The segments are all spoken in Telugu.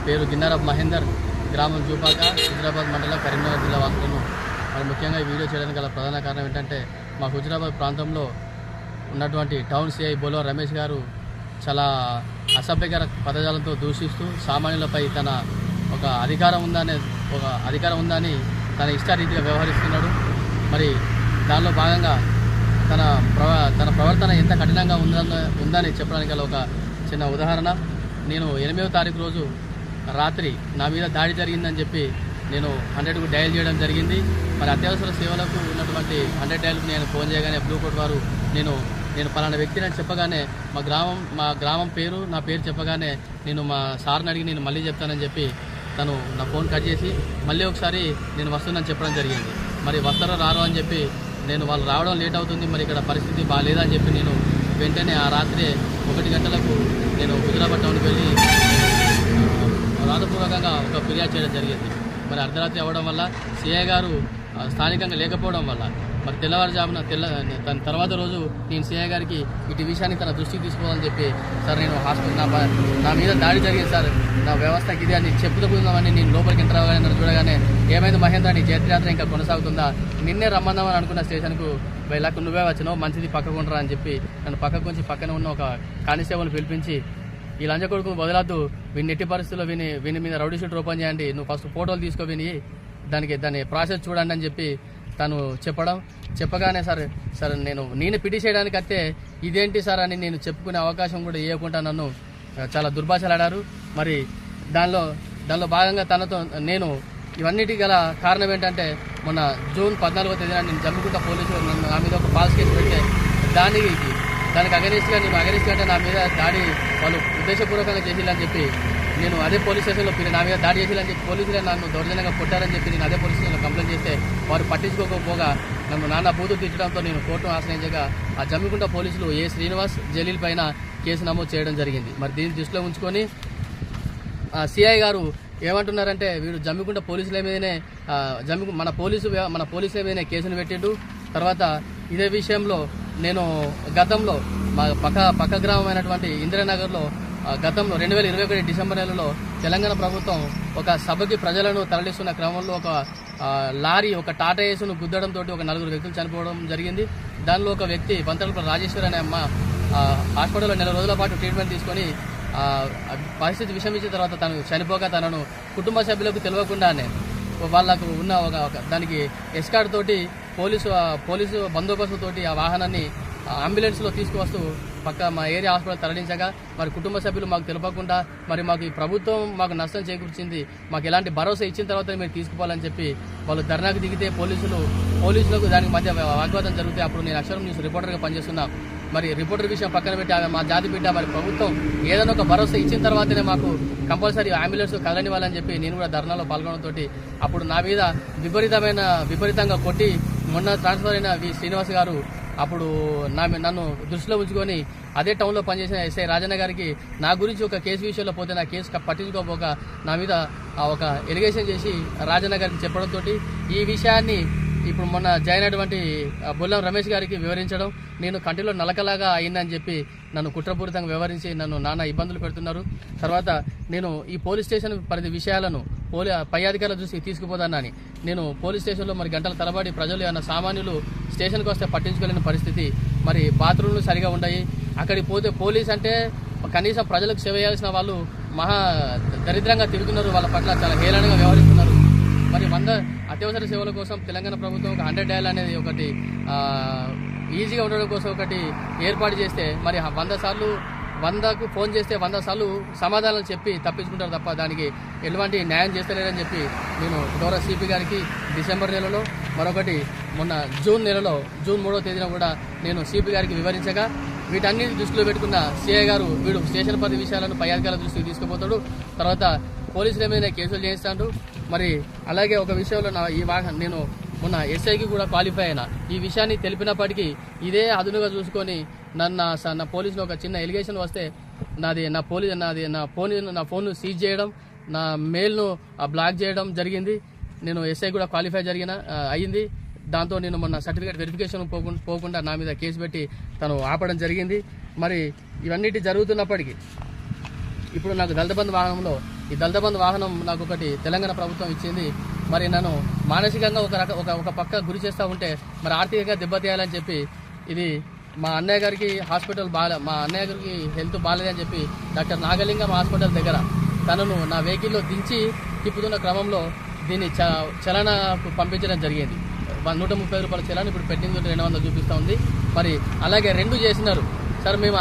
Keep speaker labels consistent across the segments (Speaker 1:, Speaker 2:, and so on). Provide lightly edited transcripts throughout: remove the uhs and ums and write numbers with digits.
Speaker 1: పేరు గిన్నారపు మహేందర్, గ్రామం జూపాక, హుజురాబాద్ మండలం, కరీంనగర్ జిల్లా వాసులను. మరి ముఖ్యంగా ఈ వీడియో చేయడానికి గల ప్రధాన కారణం ఏంటంటే, మా హుజురాబాద్ ప్రాంతంలో ఉన్నటువంటి టౌన్ సిఐ బోలో రమేష్ గారు చాలా అసభ్యకర పదజాలంతో దూషిస్తూ సామాన్యులపై తన అధికారం ఉందని తన ఇష్టారీతిగా వ్యవహరిస్తున్నాడు. మరి దానిలో భాగంగా తన ప్రవర్తన ఎంత కఠినంగా ఉందని చెప్పడానికి గల ఒక చిన్న ఉదాహరణ. నేను 8వ తారీఖు రోజు రాత్రి నా మీద దాడి జరిగిందని చెప్పి నేను 100కు డయల్ చేయడం జరిగింది. మరి అత్యవసర సేవలకు ఉన్నటువంటి 100 డయల్కు నేను ఫోన్ చేయగానే బ్లూ కోట్ వారు నేను పలానా వ్యక్తిని అని చెప్పగానే మా గ్రామం పేరు, నా పేరు చెప్పగానే నేను మా సార్ని అడిగి నేను మళ్ళీ చెప్తానని చెప్పి తను నా ఫోన్ కట్ చేసి మళ్ళీ ఒకసారి నేను వస్తున్నానని చెప్పడం జరిగింది. మరి వస్తారో రారో అని చెప్పి వాళ్ళు రావడం లేట్ అవుతుంది, మరి ఇక్కడ పరిస్థితి బాగాలేదని చెప్పి నేను వెంటనే ఆ రాత్రి 1 గంటలకు నేను హుజురాబాద్ టౌన్కి వెళ్ళి రాతపూర్వకంగా ఒక ఫిర్యాదు చేయడం జరిగింది. మరి అర్ధరాత్రి అవ్వడం వల్ల సిఐ గారు స్థానికంగా లేకపోవడం వల్ల మరి తెల్లవారుజామున తన తర్వాత రోజు నేను సిఐ గారికి ఇటు విషయాన్ని తన దృష్టికి తీసుకోవాలని చెప్పి, సార్ నేను హాస్పిటల్ నా మీద దాడి జరిగింది సార్, నా వ్యవస్థకి ఇది అని చెప్పుకుందామని నేను లోపలికి ఎంటర్ అవ్వగానే నన్ను చూడగానే, ఏమైంది మహేంద్ర, నీ జయత్రయాత్ర ఇంకా కొనసాగుతుందా, నిన్నే రమ్మందామని అనుకున్న స్టేషన్కు వెళ్ళాక నువ్వే వచ్చినావు, మంచిది పక్కకు ఉండరా అని చెప్పి నన్ను పక్కకు కొంచెం పక్కన ఉన్న ఒక కానిస్టేబుల్ని పిలిపించి, ఈ లంచ కొడుకును వదలద్దు, వీని ఎట్టి పరిస్థితుల్లో వీని మీద రౌడీ షీట్ ఓపెన్ చేయండి, నువ్వు ఫస్ట్ ఫోటోలు తీసుకో దాని ప్రాసెస్ చూడండి అని చెప్పి తను చెప్పగానే సార్ నేను పిటి చేయడానికి అయితే ఇదేంటి సార్ అని నేను చెప్పుకునే అవకాశం కూడా ఇవ్వకుండా నన్ను చాలా దుర్భాషలాడారు. మరి దానిలో భాగంగా తనతో నేను ఇవన్నిటికి గల కారణం ఏంటంటే, మొన్న జూన్ 14వ తేదీన నేను జమ్మికుంట పోలీసులు నా మీద ఒక ఫాల్స్ కేసు పెడితే దానికి అగెనిస్ట్గా అంటే నా మీద దాడి వాళ్ళు ఉద్దేశపూర్వకంగా చేసిల్లని చెప్పి నేను అదే పోలీస్ స్టేషన్లో నా మీద దాడి చేసిల్లని చెప్పి పోలీసులే నన్ను దౌర్జన్యంగా కొట్టారని చెప్పి నేను అదే పోలీస్ స్టేషన్లో కంప్లైంట్ చేస్తే వారు పట్టించుకోకపోగా నన్ను నానా బూతులు తిట్టడంతో నేను కోర్టును ఆశ్రయించగా ఆ జమ్మికుంట పోలీసులు ఏ శ్రీనివాస్ జలీల్ పైన కేసు నమోదు చేయడం జరిగింది. మరి దీన్ని దృష్టిలో ఉంచుకొని సిఐ గారు ఏమంటున్నారంటే, వీడు జమ్మికుంట పోలీసుల మీదనే మన పోలీసుల మీదనే కేసును పెట్టిండు. తర్వాత ఇదే విషయంలో నేను గతంలో మా పక్క గ్రామమైనటువంటి ఇందిరానగర్లో గతంలో 2021 డిసెంబర్ నెలలో తెలంగాణ ప్రభుత్వం ఒక సభకి ప్రజలను తరలిస్తున్న క్రమంలో ఒక లారీ ఒక టాటా ఏసును గుద్దడంతో ఒక 4 వ్యక్తులు చనిపోవడం జరిగింది. దానిలో ఒక వ్యక్తి బంతలపల్లి రాజేశ్వరి అనే అమ్మ హాస్పిటల్లో 4 రోజుల పాటు ట్రీట్మెంట్ తీసుకొని పరిస్థితి విషమించిన తర్వాత తను చనిపోగా తనను కుటుంబ సభ్యులకు తెలియకుండానే వాళ్ళకు ఉన్న దానికి ఎస్కార్ట్ తోటి పోలీసు బందోబస్తు తోటి ఆ వాహనాన్ని అంబులెన్స్లో తీసుకువస్తూ మా ఏరియా హాస్పిటల్ తరలించగా మరి కుటుంబ సభ్యులు మాకు తెలియకుండా మరి మాకు ఈ ప్రభుత్వం మాకు నష్టం చేకూర్చింది, మాకు ఎలాంటి భరోసా ఇచ్చిన తర్వాత మీరు తీసుకుపోవాలని చెప్పి వాళ్ళు ధర్నాకు దిగితే పోలీసులకు దానికి మధ్య వాగ్వాదం జరిగితే అప్పుడు నేను అక్షరం న్యూస్ రిపోర్టర్గా పనిచేస్తున్నా. మరి రిపోర్టర్ విషయం పక్కన పెట్టి మా జాతి బిడ్డ మరి ప్రభుత్వం ఏదైనా ఒక భరోసా ఇచ్చిన తర్వాతనే మాకు కంపల్సరీ అంబులెన్స్ కదలనివ్వాలని చెప్పి నేను కూడా ధర్నాలో పాల్గొనడంతో అప్పుడు నా మీద విపరీతంగా కొట్టి మొన్న ట్రాన్స్ఫర్ అయిన శ్రీనివాస్ గారు అప్పుడు నన్ను దృష్టిలో ఉంచుకొని అదే టౌన్లో పనిచేసిన ఎస్ఐ రాజన్న గారికి నా గురించి ఒక కేసు విషయంలో పోతే నా కేసు పట్టించుకోకపోక నా మీద ఒక ఎలిగేషన్ చేసి రాజన్న గారికి చెప్పడంతో ఈ విషయాన్ని ఇప్పుడు మొన్న జాయిన్ అయినటువంటి బొల్లం రమేష్ గారికి వివరించడం, నేను కంటిలో నలకలాగా అయిందని చెప్పి నన్ను కుట్రపూరితంగా వ్యవహరించి నన్ను నానా ఇబ్బందులు పెడుతున్నారు. తర్వాత నేను ఈ పోలీస్ స్టేషన్ పరిధి విషయాలను పై అధికారుల దృష్టికి తీసుకుపోదానని నేను పోలీస్ స్టేషన్లో మరి గంటల తరబడి ప్రజలు ఏమన్నా సామాన్యులు స్టేషన్కి వస్తే పట్టించుకోలేని పరిస్థితి, మరి బాత్రూమ్లు సరిగా ఉండయి, అక్కడికి పోతే పోలీస్ అంటే కనీసం ప్రజలకు సేవ చేయాల్సిన వాళ్ళు మహా దరిద్రంగా తిరుగుతున్నారు, వాళ్ళ పట్ల చాలా హేళనగా వ్యవహరిస్తున్నారు. మరి 100 అత్యవసర సేవల కోసం తెలంగాణ ప్రభుత్వం ఒక 100 డయల్ అనేది ఒకటి ఈజీగా ఉండడం కోసం ఒకటి ఏర్పాటు చేస్తే మరి 100కు ఫోన్ చేస్తే 100 సార్లు సమాధానాలు చెప్పి తప్పించుకుంటారు తప్ప దానికి ఎలాంటి న్యాయం చేస్తలేరని చెప్పి నేను గౌరవ సిపి గారికి డిసెంబర్ నెలలో మరొకటి మొన్న జూన్ 3వ తేదీన కూడా నేను సిపి గారికి వివరించగా వీటన్నిటి దృష్టిలో పెట్టుకున్న సిఐ గారు వీడు స్టేషన్ పరిధి విషయాలను పై అధికారుల దృష్టికి తీసుకుపోతాడు, తర్వాత పోలీసుల మీద కేసులు చేయిస్తాడు. మరి అలాగే ఒక విషయంలో నేను మొన్న ఎస్ఐకి కూడా క్వాలిఫై అయినా ఈ విషయాన్ని తెలిపినప్పటికీ ఇదే అదునుగా చూసుకొని నా పోలీసులో ఒక చిన్న ఎలిగేషన్ వస్తే నా ఫోన్ను సీజ్ చేయడం, నా మెయిల్ను బ్లాక్ చేయడం జరిగింది. నేను ఎస్ఐ కూడా క్వాలిఫై అయ్యింది. దాంతో నేను మొన్న సర్టిఫికేట్ వెరిఫికేషన్ పోకుండా నా మీద కేసు పెట్టి తను ఆపడం జరిగింది. మరి ఇవన్నిటి జరుగుతున్నప్పటికీ ఇప్పుడు నాకు దళిత బంధు వాహనంలో ఈ దళిత బంధు వాహనం నాకు ఒకటి తెలంగాణ ప్రభుత్వం ఇచ్చింది. మరి నన్ను మానసికంగా ఒక పక్క గురి చేస్తూ ఉంటే మరి ఆర్థికంగా దెబ్బతీయాలని చెప్పి ఇది మా అన్నయ్య గారికి హాస్పిటల్ మా అన్నయ్య గారికి హెల్త్ బాగాలేదని చెప్పి డాక్టర్ నాగలింగం హాస్పిటల్ దగ్గర తనను నా వెహికల్లో దించి తిప్పుతున్న క్రమంలో దీన్ని చలనకు పంపించడం జరిగింది. 130 రూపాయల చలాన్ ఇప్పుడు పెట్టింది 200 చూపిస్తూ ఉంది. మరి అలాగే 2 చేసినారు సార్. మేము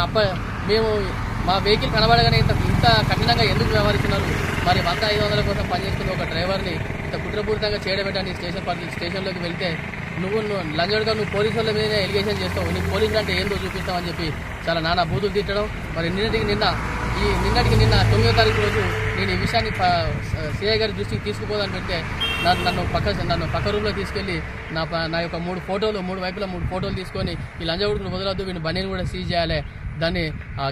Speaker 1: మా వెహికల్ కనబడగానే ఇంత కఠినంగా ఎందుకు వ్యవహరిస్తున్నారు? మరి 100-500 కోసం పనిచేస్తున్న ఒక డ్రైవర్ని ఇంత కుట్రపూరితంగా చేయడమేటని స్టేషన్లోకి వెళ్తే నువ్వు లంజోడుగా నువ్వు పోలీసుల మీద ఎలిగేషన్ చేస్తావు, నీకు పోలీసులు అంటే ఏందో చూపిస్తావని చెప్పి చాలా నానా బూతులు తిట్టడం. మరి నిన్నటికి నిన్న 9వ తారీఖు రోజు నేను ఈ విషయాన్ని సిఐ గారి దృష్టికి తీసుకుపోదని పెడితే నన్ను పక్క రూమ్లో తీసుకెళ్లి నా యొక్క 3 వైపులా 3 ఫోటోలు తీసుకొని ఈ లంజగుడుకును వదలొద్దు, వీడిని బనీని కూడా సీజ్ చేయాలి, దాన్ని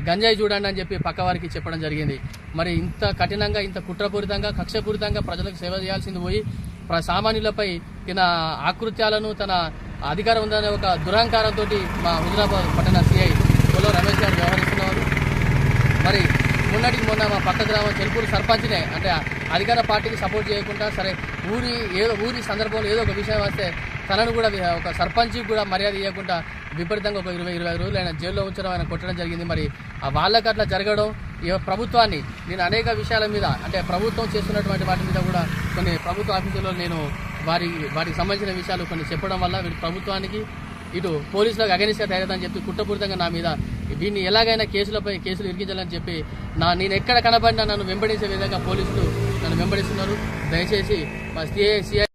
Speaker 1: గంజాయి చూడండి అని చెప్పి పక్క వారికి చెప్పడం జరిగింది. మరి ఇంత కఠినంగా ఇంత కుట్రపూరితంగా కక్షపూరితంగా ప్రజలకు సేవ చేయాల్సింది పోయి సామాన్యులపై తన ఆకృత్యాలను తన అధికారం ఉందనే ఒక దురహంకారంతో మా హుజురాబాద్ పట్టణ సిఐ కొలో రమేష్ గారు వ్యవహరిస్తున్నారు. మరి మొన్న మా పక్క గ్రామం చెల్పూరు సర్పంచ్నే అంటే అధికార పార్టీకి సపోర్ట్ చేయకుండా సరే ఊరి సందర్భంలో ఏదో ఒక విషయం వస్తే తనను కూడా ఒక సర్పంచ్కి కూడా మర్యాద ఇవ్వకుండా విపరీతంగా ఒక 20-25 రోజులు ఆయన జైల్లో ఉంచడం, ఆయన కొట్టడం జరిగింది. మరి వాళ్ళకి అట్లా జరగడం ప్రభుత్వాన్ని నేను అనేక విషయాల మీద అంటే ప్రభుత్వం చేస్తున్నటువంటి వాటి మీద కూడా కొన్ని ప్రభుత్వ ఆఫీసుల్లో నేను వారికి సంబంధించిన విషయాలు కొన్ని చెప్పడం వల్ల వీటి ప్రభుత్వానికి ఇటు పోలీసులకు అగెనిస్ట్గా తయారని చెప్పి కుట్రపూరితంగా నా మీద దీన్ని ఎలాగైనా కేసులు ఇరికించాలని చెప్పి నేను ఎక్కడ కనబడినా నన్ను వెంబడించే విధంగా పోలీసులు నన్ను వెంబడిస్తున్నారు. దయచేసి మా సిఐ